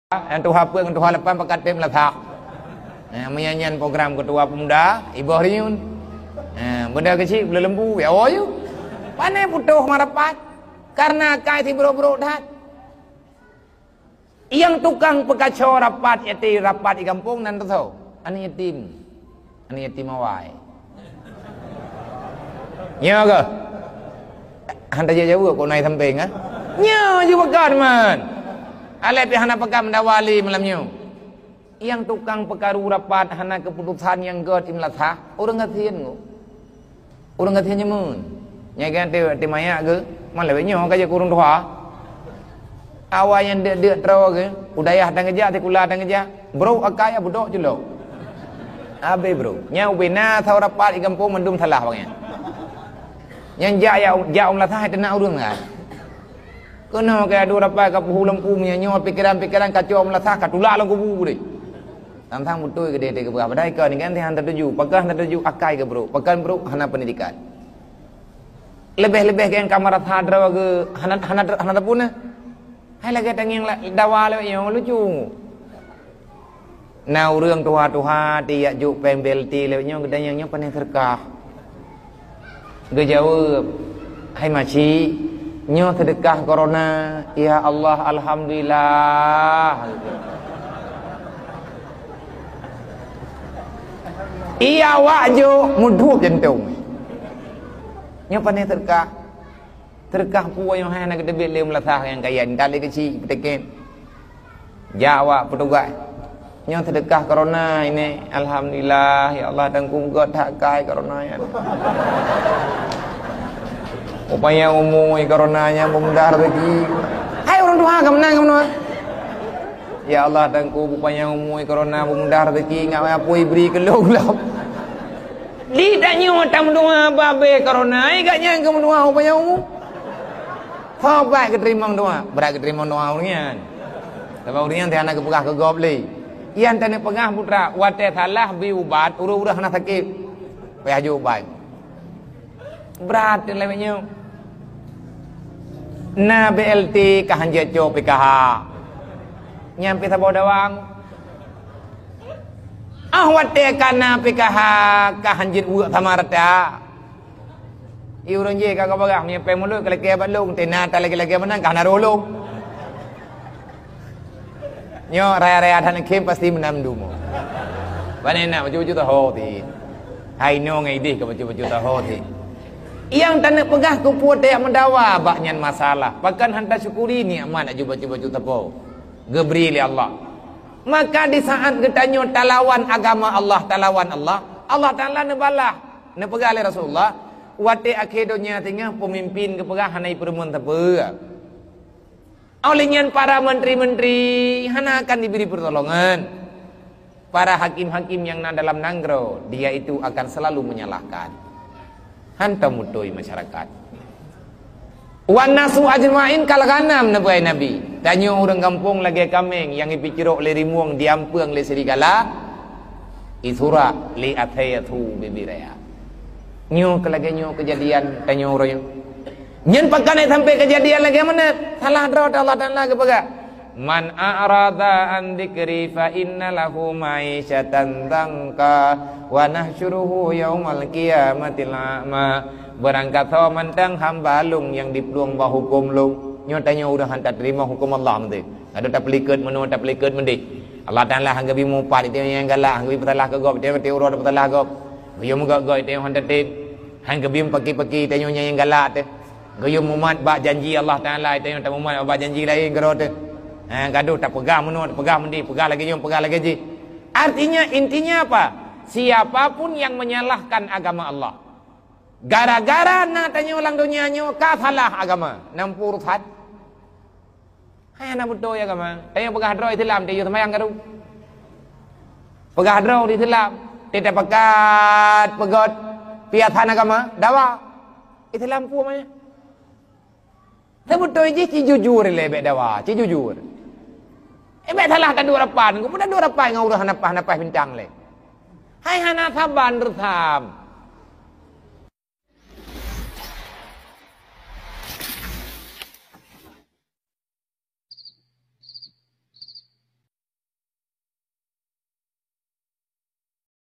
Yang Tuhan apa yang Tuhan lepas pakat pem letak. Menyanyian program ketua pemuda Ibu Riun. Benda kecil boleh lembu ya oyu. Pandai putuh marapat karena kai ti bro-bro dah. Yang tukang pekacau rapat yati rapat di kampung nan tahu. Ani yatim. Ani yatim awai. Nya ke? Hanta jauh kau naik samping ah. Nya juga kan man. Alep hana pekam dawali malamnya. Yang tukang pekaru rapat hana keputusan yang god imlatha orang ngatien ngo. Orang ngatien nyemun. Nya kan te maya ke mana lebihnya kaja kurung doa. Awal yang dia terus ke udayah dan kerja te kula dan kerja. Bro akaya budok julo. Abe bro. Nya ubena thau rapat di kampung mendum salah bangnya. Yang ja umlatha itu nak urang kan. Kena kaya dua rapai ke puhu lempu menyanyot pikiran-pikiran kacau melasah katulak lang kubu deh. Tantang betul ke dia ke berapa dah ikan ni kan dia hantar tuju, pakai hantar tuju akai ke bro, pakai bro hana pendidikan. Lebih-lebih ke yang kamar hadra ke hana pun na. Hai lagi tang yang dawa le yang lucu. Nauរឿងtuha ti yak juk pembel ti le nyong kedang yang pandai terkah. Ge jawab hai maci nyo sedekah corona, ya Allah alhamdulillah. Iya wajjo mudhup jantung. Nyo pandai terkah puai yang hana gede bele melasah yang kaya dali kecil peteken. Jawa petugas. Nyo sedekah corona ini alhamdulillah ya Allah tanggung god tak kai corona ya. Upaya umum karenanya memudar lagi. Hai orang tua kamu menang kamu. Ya Allah tangku upaya umum corona memudar lagi ngak apa beri kelong-kelong. Lidahnya macam doa babe corona ai gaknya kamu doa upaya umum. Sampai keterima doa, berat keterima doa orangnya. Sebab orangnya tiada nak pegah ke gobli. Ian tane pegah putra wate salah bi ubat uru-uru hana sakit. Payah jo ubat. Berat lemenya. Na BLT kahanjat jo PKH. Nyampe sabau dawang. Wate kana PKH kahanjat uak samarata. Iurang je kagak bagah nyampe mulut keleke balung tena ta lagi-lagi menang kana rolong. Nyo raya-raya dan kem pasti menam dumo. Panena baju-baju tahoti. Hai no ngai deh ke baju-baju tahoti. Yang tanah pegah kuput yang mendawa baknyan masalah. Bahkan hantar syukuri ni aman nak baju-baju tepo. Gebri li Allah. Maka di saat kita nyo talawan agama Allah, talawan Allah, Allah Taala nebalah. Ne pegah li Rasulullah. Wate akhir dunia tengah pemimpin ke pegah hanai perempuan tepe. Olehnya para menteri-menteri hana akan diberi pertolongan. Para hakim-hakim yang dalam nanggro, dia itu akan selalu menyalahkan. Hantam mutoi masyarakat. Wan nasu ajmain kal ganam nabai nabi. Tanyo orang kampung lagi kameng yang ipikiro le rimuang diampung le serigala. Isura li athayatu bibiraya. Nyo kelagi nyo kejadian tanyo orang. Nyen pakai sampai kejadian lagi mana? Salah drawat Allah dan lagi pakai. Man a'rada an dzikri fa inna lahu ma'isyatan dangka wa nahsyuruhu yaumal qiyamati la'ma. Berangkat so mentang hamba lung yang dipeluang bah hukum lung. Nyatanya udah hantar terima hukum Allah mesti. Ada tak pelikut menu tak pelikut mesti. Allah Taala hangga bi mupat itu yang galak hangga bi petalah ke gop dia uro petalah gop. Biyo muga goi teh hantar tin. Hangga bi paki-paki tanya yang galak teh. Goyo mumat bak janji Allah Taala itu yang tak mumat bak janji lain gerot. Gaduh tak pegang menurut pegang mendi pegang lagi ji. Artinya intinya apa? Siapapun yang menyalahkan agama Allah, gara-gara nak tanya ulang dunianya kafalah agama, nampur hat. Hai anak betul ya agama. Tanya pegang draw Islam dia semayang gaduh. Pegang draw di Islam tidak pegat pegot piatan agama dawa Islam pu namanya. Sebetulnya ci jujur lebih dawa, ci jujur. Ebek salah tak dua rapan, aku pun dah dua rapan ngau dah hanapah bintang le. Hai hana saban resam.